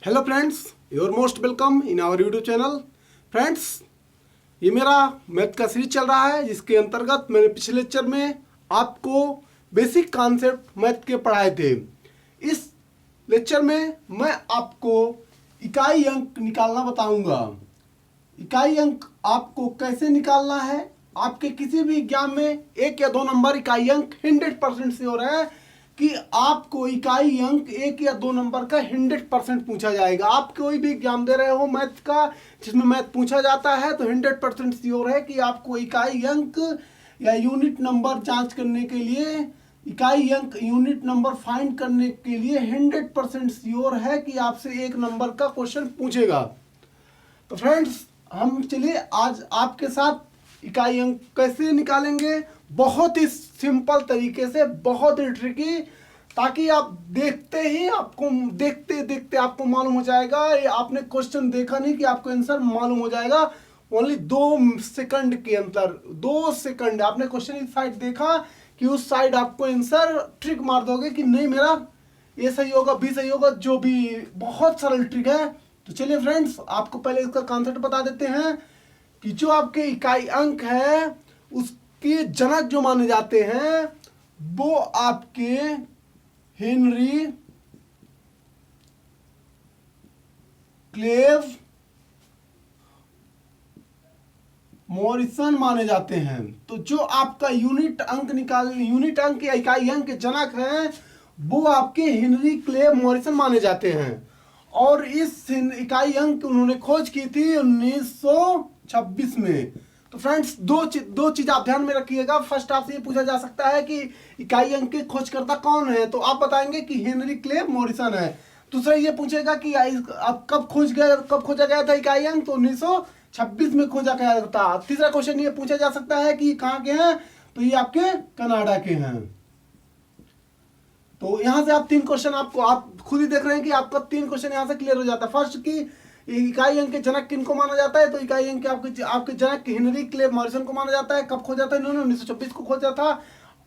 Hello friends, your most welcome in our YouTube channel. Friends, ये मेरा math का series चल रहा है जिसके अंतर्गत मैंने पिछले लेक्चर में आपको बेसिक कॉन्सेप्ट मैथ के पढ़ाए थे। इस लेक्चर में मैं आपको इकाई अंक निकालना बताऊंगा। इकाई अंक आपको कैसे निकालना है। आपके किसी भी एग्जाम में 1 या 2 नंबर इकाई अंक 100% श्योर है कि आपको इकाई अंक 1 या 2 नंबर का 100% पूछा जाएगा। आप कोई भी एग्जाम दे रहे हो मैथ का जिसमें मैथ पूछा जाता है तो 100% श्योर है कि आपको इकाई अंक या यूनिट नंबर जांच करने के लिए, इकाई अंक यूनिट नंबर फाइंड करने के लिए 100% श्योर है कि आपसे 1 नंबर का क्वेश्चन पूछेगा। तो फ्रेंड्स, हम चलिए आज आपके साथ इकाई अंक कैसे निकालेंगे, बहुत ही सिंपल तरीके से, बहुत ही ट्रिकी, ताकि आप देखते ही आपको देखते देखते आपको मालूम हो जाएगा। ये आपने क्वेश्चन देखा नहीं कि आपको आंसर मालूम हो जाएगा ओनली 2 सेकंड के अंदर। 2 सेकंड आपने क्वेश्चन इस साइड देखा कि उस साइड आपको आंसर ट्रिक मार दोगे कि नहीं मेरा ये सही होगा, बी सही होगा, जो भी। बहुत सरल ट्रिक है। तो चलिए फ्रेंड्स, आपको पहले इसका कॉन्सेप्ट बता देते हैं कि जो आपके इकाई अंक है उसके जनक जो माने जाते हैं वो आपके हेनरी क्लेव मॉरिसन माने जाते हैं। तो जो आपका यूनिट अंक या इकाई अंक के जनक हैं वो आपके हेनरी क्लेव मॉरिसन माने जाते हैं। और इस इकाई अंक उन्होंने खोज की थी 1926 में। तो फ्रेंड्स, दो चीज आप ध्यान में रखिएगा। फर्स्ट आपसे ये पूछा जा सकता है कि इकाई अंक के खोजकर्ता कौन है, तो आप बताएंगे कि हेनरी क्लेव मॉरिसन है। दूसरा ये पूछेगा कि आप कब खोजा गया था इकाई अंक, तो 1926 में खोजा गया था। तीसरा क्वेश्चन ये पूछा जा सकता है कि कहाँ के हैं, तो ये आपके कनाडा के हैं। तो यहां से आप 3 क्वेश्चन आप खुद ही देख रहे हैं कि आपका 3 क्वेश्चन यहां से क्लियर हो जाता है। फर्स्ट की इकाई अंक के जनक किनको माना जाता है, तो इकाई अंक के आपके जनक हेनरी क्लेव मॉरिसन को माना जाता है। कब खोजा था इन्होंने, 1926 को खोजा था।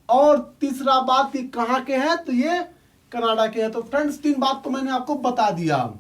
और तीसरा बात कि कहाँ के हैं, तो ये कनाडा के हैं। तो फ्रेंड्स, 3 बात तो मैंने आपको बता दिया।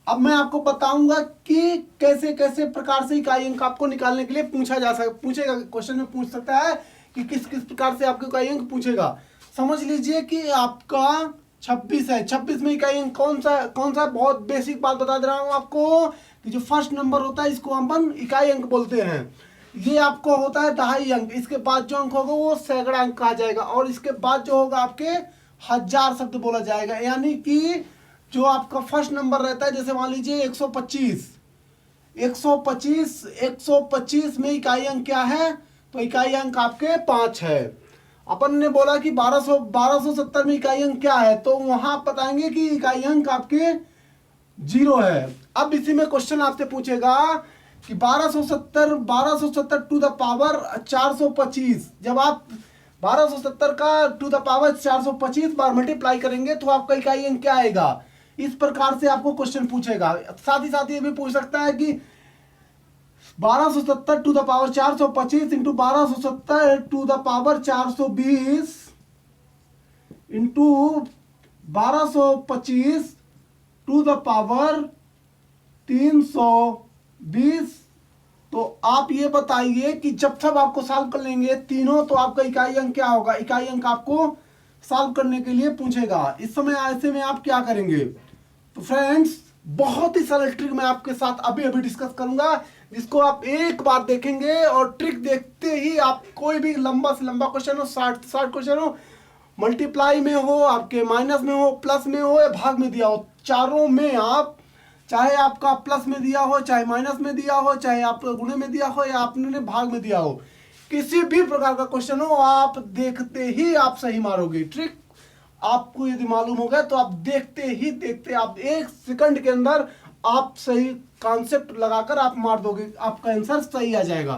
अब मैं आपको बताऊंगा कि कैसे कैसे प्रकार से इकाई अंक आपको निकालने के लिए पूछेगा। क्वेश्चन में पूछ सकता है कि किस किस प्रकार से आपको इकाई अंक पूछेगा। समझ लीजिए कि आपका 26 है। 26 में इकाई अंक कौन सा बहुत बेसिक बात बता दे रहा हूं आपको कि जो फर्स्ट नंबर होता है इसको हम इकाई अंक बोलते हैं। ये आपको होता है 2.5 अंक। इसके बाद जो अंक होगा वो सैकड़ा अंक कहा जाएगा। और इसके बाद जो होगा आपके 1000 शब्द बोला जाएगा। यानी कि जो आपका फर्स्ट नंबर रहता है, जैसे मान लीजिए 125 में इकाई अंक क्या है, तो इकाई अंक आपके 5 है। अपन ने बोला कि 1270 में इकाई अंक क्या है, तो वहां आप बताएंगे कि इकाई अंक आपके 0 है। अब इसी में क्वेश्चन आपसे पूछेगा कि 1270 टू द पावर 425, जब आप 1270 का टू द पावर 425 बार मल्टीप्लाई करेंगे तो आपका इकाई अंक क्या आएगा। इस प्रकार से आपको क्वेश्चन पूछेगा। साथ ही साथ ये भी पूछ सकता है कि 1270 to the power 425 into 1270 to the power 420 into 1225 to the power 320। तो आप ये बताइए कि जब सब आपको सॉल्व कर लेंगे तीनों, तो आपका इकाई अंक क्या होगा। इकाई अंक आपको सॉल्व करने के लिए पूछेगा। इस समय ऐसे में आप क्या करेंगे। तो फ्रेंड्स, बहुत ही सरल ट्रिक मैं आपके साथ अभी डिस्कस करूंगा, जिसको आप एक बार देखेंगे और ट्रिक देखते ही आप कोई भी लंबा से लंबा क्वेश्चन हो, 60 क्वेश्चन हो, मल्टीप्लाई में हो, आपके माइनस में हो, प्लस में हो या भाग में दिया हो, चारों में आप, चाहे आपका प्लस में दिया हो, चाहे माइनस में दिया हो, चाहे आप गुणे में दिया हो या आपने भाग में दिया हो, किसी भी प्रकार का क्वेश्चन हो, आप देखते ही आप सही मारोगे। ट्रिक आपको यदि मालूम हो गया तो आप देखते आप 1 सेकंड के अंदर आप सही कॉन्सेप्ट लगाकर आप मार दोगे, आपका आंसर सही आ जाएगा।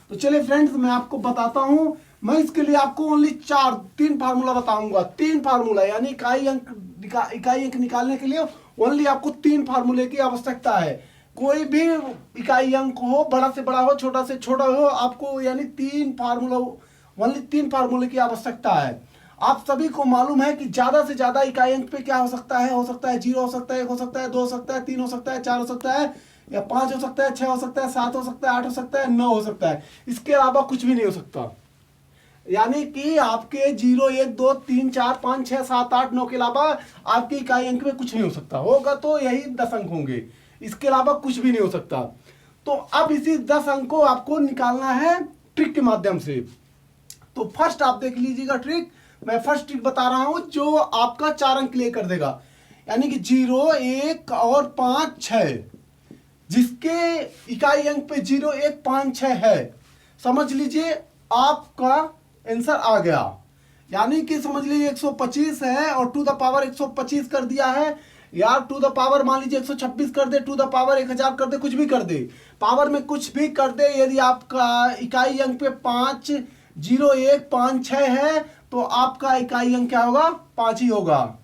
तो चलिए फ्रेंड्स, मैं आपको बताता हूं। मैं इसके लिए आपको ओनली 3 फार्मूला बताऊंगा। 3 फार्मूला, यानी इकाई अंक निकालने के लिए ओनली आपको 3 फार्मूले की आवश्यकता है। कोई भी इकाई अंक हो, बड़ा से बड़ा हो, छोटा से छोटा हो, आपको यानी 3 फार्मूले की आवश्यकता है। आप सभी को मालूम है कि ज्यादा से ज्यादा इकाई अंक पे क्या हो सकता है 0 हो सकता है, 1 हो सकता है, 2 हो सकता है, 3 हो सकता है, 4 हो सकता है, या 5 हो सकता है, 6 हो सकता है, 7 हो सकता है, 8 हो सकता है, 9 हो सकता है। इसके अलावा कुछ भी नहीं हो सकता। यानी कि आपके 0 1 2 3 4 5 6 7 8 9 के अलावा आपके इकाई अंक में कुछ नहीं हो सकता। होगा तो यही 10 अंक होंगे, इसके अलावा कुछ भी नहीं हो सकता। तो अब इसी 10 अंक को आपको निकालना है ट्रिक के माध्यम से। तो फर्स्ट आप देख लीजिएगा ट्रिक। मैं फर्स्ट ट्रिक बता रहा हूं जो आपका 4 अंक क्लियर कर देगा। यानी कि 0 1 और 5 6, जिसके इकाई अंक पे 0 1 5 6 है, समझ लीजिए आपका आंसर आ गया। यानी कि समझ लीजिए 125 है और टू द पावर 125 कर दिया है, यार टू द पावर मान लीजिए 126 कर दे, टू द पावर 1000 कर दे, कुछ भी कर दे, पावर में कुछ भी कर दे। यदि आपका इकाई अंक पे 5 0 1 5 6 है तो आपका इकाई अंक क्या होगा 5 ही होगा।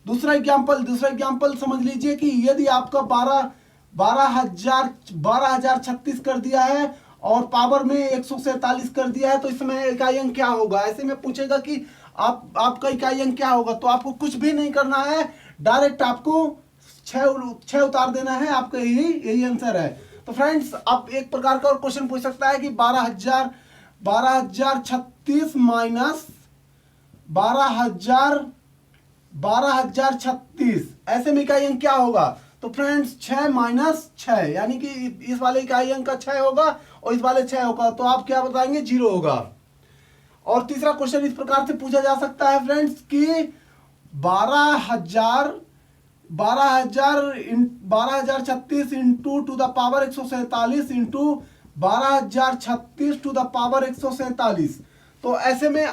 दूसरा एग्जाम्पल समझ लीजिए कि यदि आपका 12,036 कर दिया है और पावर में 147 कर दिया है तो इसमें इकाई अंक क्या होगा। ऐसे में पूछेगा कि आपका इकाई अंक क्या होगा, तो आपको कुछ भी नहीं करना है, डायरेक्ट आपको 6 उतार देना है, आपका यही आंसर है। तो फ्रेंड्स अब एक प्रकार का और क्वेश्चन पूछ सकता है कि 12,036 माइनस 12,036, ऐसे में इकाई अंक क्या होगा। तो फ्रेंड्स 6 माइनस 6, यानी कि इस वाले इकाई अंक का 6 होगा और इस वाले 6 होगा, तो आप क्या बताएंगे 0 होगा। और तीसरा क्वेश्चन इस प्रकार से पूछा जा सकता है फ्रेंड्स कि 12,036 into to the power 147 into 12,036 to the power 147। तो ऐसे में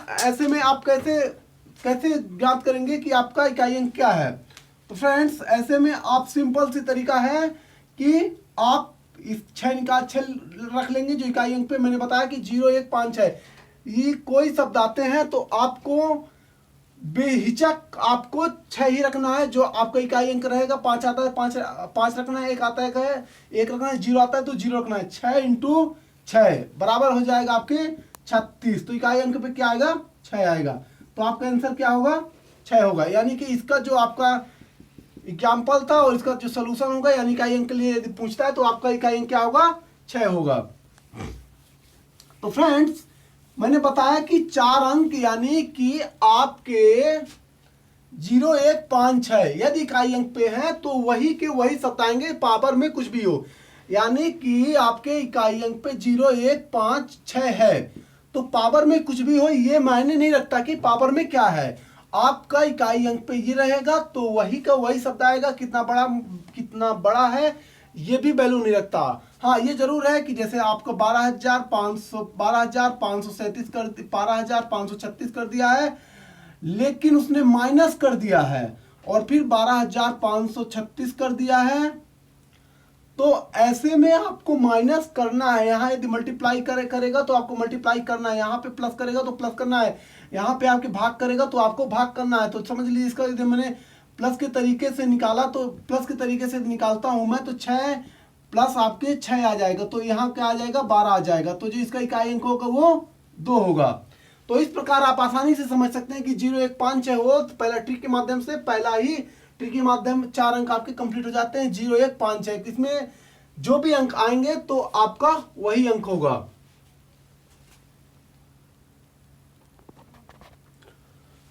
आप कैसे ज्ञात करेंगे कि आपका इकाई अंक क्या है। तो फ्रेंड्स ऐसे में आप सिंपल सी तरीका है कि आप इस 6 रख लेंगे जो इकाई अंक पे मैंने बताया कि 0 1 5 है। ये कोई शब्द आते हैं तो आपको बेहिचक आपको 6 ही रखना है, जो आपका इकाई अंक रहेगा। 5 आता है 5 रखना है, 1 आता है 1 रखना है, 0 आता है तो 0 रखना है। 6 इंटू 6 बराबर हो जाएगा आपके 36। तो इकाई अंक पे क्या आएगा 6 आएगा, तो आपका आंसर क्या होगा 6 होगा। यानी कि इसका जो आपका एग्जाम्पल था और इसका जो सोल्यूशन होगा, यानी इकाई अंक के लिए यदि पूछता है तो आपका इकाई अंक क्या होगा 6 होगा। तो फ्रेंड्स मैंने बताया कि 4 अंक यानी कि आपके 0 1 5 6 यदि इकाई अंक पे है तो वही के वही शब्द आएंगे, पावर में कुछ भी हो। यानी कि आपके इकाई अंक पे 0 1 5 6 है तो पावर में कुछ भी हो, ये मायने नहीं रखता कि पावर में क्या है। आपका इकाई अंक पे ये रहेगा तो वही का वही शब्द आएगा। कितना बड़ा है ये भी वैल्यू नहीं रखता। हाँ ये जरूर है कि जैसे आपको 12,536 कर दिया है, लेकिन उसने माइनस कर दिया है और फिर 12,536 कर दिया है, तो ऐसे में आपको माइनस करना है। यहाँ यदि मल्टीप्लाई करेगा तो आपको मल्टीप्लाई करना है, यहाँ पे प्लस करेगा तो प्लस करना है, यहाँ पे आपके भाग करेगा तो आपको भाग करना है। तो समझ लीजिए इसका यदि मैंने प्लस के तरीके से निकाला तो प्लस के तरीके से निकालता हूं मैं तो 6 प्लस आपके 6 आ जाएगा, तो यहाँ क्या आ जाएगा 12 आ जाएगा, तो जो इसका इकाई अंक होगा वो 2 होगा। तो इस प्रकार आप आसानी से समझ सकते हैं कि 0 1 5 6 हो तो पहला ट्रिक के माध्यम से, पहला ही ट्रिक के माध्यम 4 अंक आपके कंप्लीट हो जाते हैं। 0 1 5 6 इसमें जो भी अंक आएंगे तो आपका वही अंक होगा।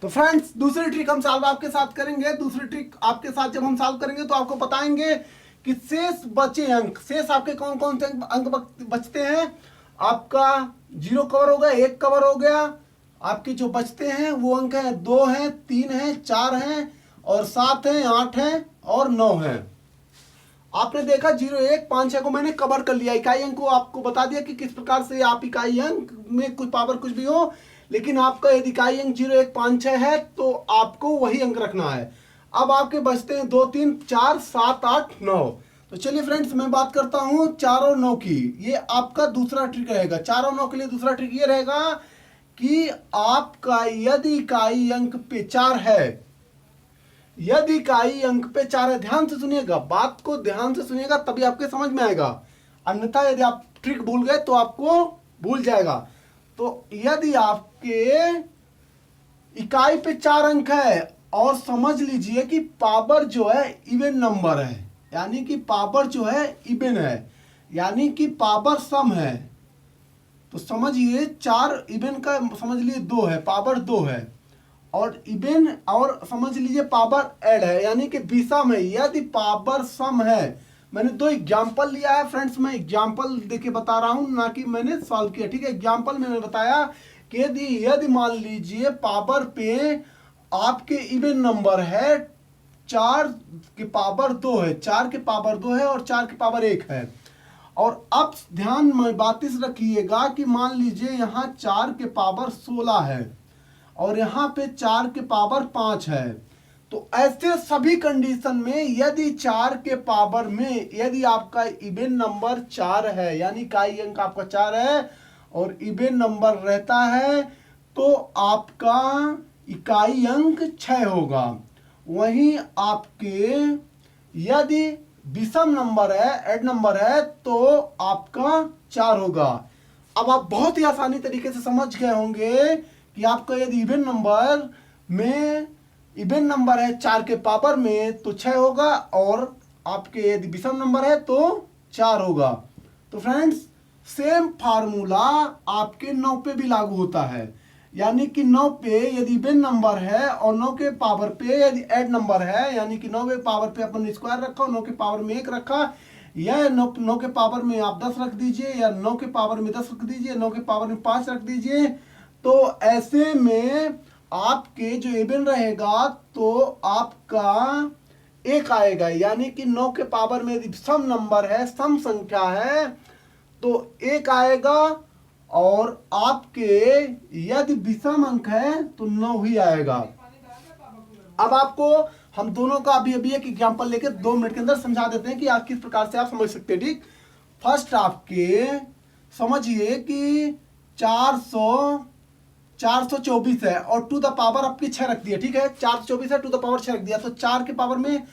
तो फ्रेंड्स दूसरी ट्रिक हम सॉल्व आपके साथ करेंगे। दूसरी ट्रिक आपके साथ जब हम सॉल्व करेंगे तो आपको बताएंगे कि शेष बचे अंक, शेष आपके कौन कौन से अंक बचते हैं। आपका 0 कवर हो गया, 1 कवर हो गया, आपके जो बचते हैं वो अंक हैं 2 हैं, 3 हैं, 4 हैं और 7 हैं, 8 हैं और 9 हैं। आपने देखा 0 1 5 6 को मैंने कवर कर लिया। इकाई अंक को आपको बता दिया कि किस प्रकार से आप इकाई अंक में कुछ पावर कुछ भी हो, लेकिन आपका यदि इकाई अंक 0 1 5 6 है तो आपको वही अंक रखना है। अब आपके बचते हैं 2 3 4 7 8 9। तो चलिए फ्रेंड्स मैं बात करता हूं 4 और 9 की। ये आपका दूसरा ट्रिक रहेगा। 4 और 9 के लिए दूसरा ट्रिक ये रहेगा कि आपका यदि इकाई अंक पे 4 है, यदि इकाई अंक पे 4 है, ध्यान से सुनिएगा, बात को ध्यान से सुनिएगा तभी आपके समझ में आएगा, अन्यथा यदि आप ट्रिक भूल गए तो आपको भूल जाएगा। तो यदि आपके इकाई पे 4 अंक है और समझ लीजिए कि पावर जो है इवन नंबर है, यानी कि पावर जो है इवन है, यानी कि पावर सम है। तो समझिए 4 इवन का समझ लीजिए 2 है, पावर 2 है, और इवन और समझ लीजिए पावर ऐड है, यानी कि विषम है। यदि पावर सम है, मैंने 2 एग्जाम्पल लिया है फ्रेंड्स, मैं एग्जाम्पल देके बता रहा हूं, ना कि मैंने सॉल्व किया, ठीक है। एग्जाम्पल में मैंने बताया कि यदि मान लीजिए पावर पे आपके इवन नंबर है 4 के पावर 2 है, 4 के पावर 2 है और 4 के पावर 1 है। और अब ध्यान में बात इस रखिएगा कि मान लीजिए यहाँ 4 के पावर 16 है और यहाँ पे 4 के पावर 5 है। तो ऐसे सभी कंडीशन में यदि 4 के पावर में यदि आपका इवन नंबर 4 है, यानी इकाई अंक आपका 4 है और इवन नंबर रहता है, तो आपका इकाई अंक 6 होगा। वहीं आपके यदि विषम नंबर है, ऐड नंबर है, तो आपका 4 होगा। अब आप बहुत ही आसानी तरीके से समझ गए होंगे कि आपका यदि इवन नंबर में इवन नंबर है 4 के पावर में तो 6 होगा, और आपके यदि विषम नंबर है तो 4 होगा। तो फ्रेंड्स सेम फार्मूला आपके 9 पे भी लागू होता है, यानी कि 9 पे यदि इवन नंबर है और 9 के पावर पे यदि ऐड नंबर है, यानी कि 9 के पावर पे अपन स्क्वायर रखा और 9 के पावर में 1 रखा, या 9 के पावर में आप 10 रख दीजिए, या 9 के पावर में 10 रख दीजिए, 9 के पावर में 5 रख दीजिए। तो ऐसे में आपके जो इवन रहेगा तो आपका 1 आएगा, यानी कि 9 के पावर में यदि सम नंबर है, सम संख्या है, तो 1 आएगा, और आपके यदि विषम अंक है तो 9 ही आएगा। अब आपको हम दोनों का अभी एक एग्जांपल लेकर 2 मिनट के अंदर समझा देते हैं कि आप किस प्रकार से आप समझ सकते हैं, ठीक। फर्स्ट आपके समझिए कि 424 है और टू द पावर आपकी 6 रख दिया, ठीक है। 424 है, टू द पावर 6 रख दिया, तो 4 के पावर में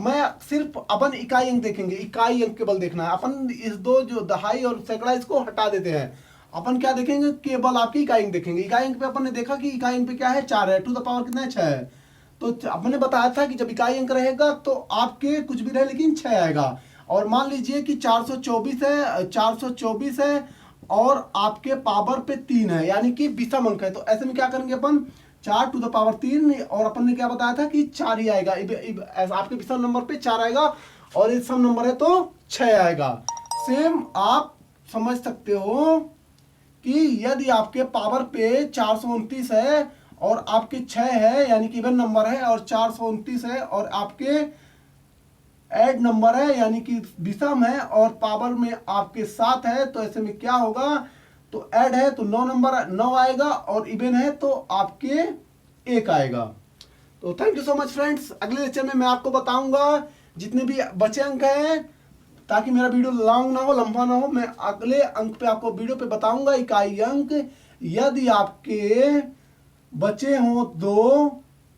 मैं सिर्फ अपन इकाई अंक देखेंगे, इकाई अंक केवल देखना है। अपन इस 2 जो दहाई और सैकड़ा इसको हटा देते हैं, अपन क्या देखेंगे, केवल आपकी इकाई अंक देखेंगे। इकाई अंक पे अपन ने देखा कि इकाई अंक पे क्या है, 4 है, टू द पावर कितना है, 6 है। तो अपने बताया था कि जब इकाई अंक रहेगा तो आपके कुछ भी रहे लेकिन 6 आएगा। और मान लीजिए कि 424 है, 424 है और आपके पावर पे 3 है, यानी कि विषम अंक है। तो ऐसे में क्या करेंगे अपन, 4 टू द पावर 3, और अपन ने क्या बताया था कि 4 ही आएगा। आपके विषम नंबर पे 4 आएगा और ये सम नंबर है तो 6 आएगा। सेम आप समझ सकते हो कि यदि आपके पावर पे 429 है और आपके 6 है, यानी कि इवन नंबर है, और 429 है और आपके ऐड नंबर है, यानी कि विषम है, और पावर में आपके 7 है, तो ऐसे में क्या होगा, तो ऐड है तो 9 नंबर 9 आएगा, और इवन है तो आपके 1 आएगा। तो thank you so much friends. अगले लेक्चर में मैं आपको बताऊंगा जितने भी बचे अंक हैं, ताकि मेरा वीडियो लॉन्ग ना हो, लंबा ना हो। मैं अगले अंक पे आपको वीडियो पे बताऊंगा इकाई अंक, यदि आपके बचे हों 2,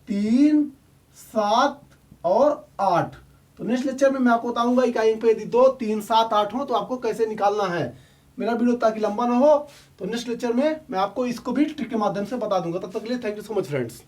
3, 7 और 8। तो नेक्स्ट लेक्चर में मैं आपको बताऊंगा इकाई अंक पे यदि 2, 3, 7, 8 हो तो आपको कैसे निकालना है। मेरा वीडियो ताकि लंबा ना हो, तो नेक्स्ट लेक्चर में मैं आपको इसको भी ट्रिक के माध्यम से बता दूंगा। तब तक के लिए thank you so much friends.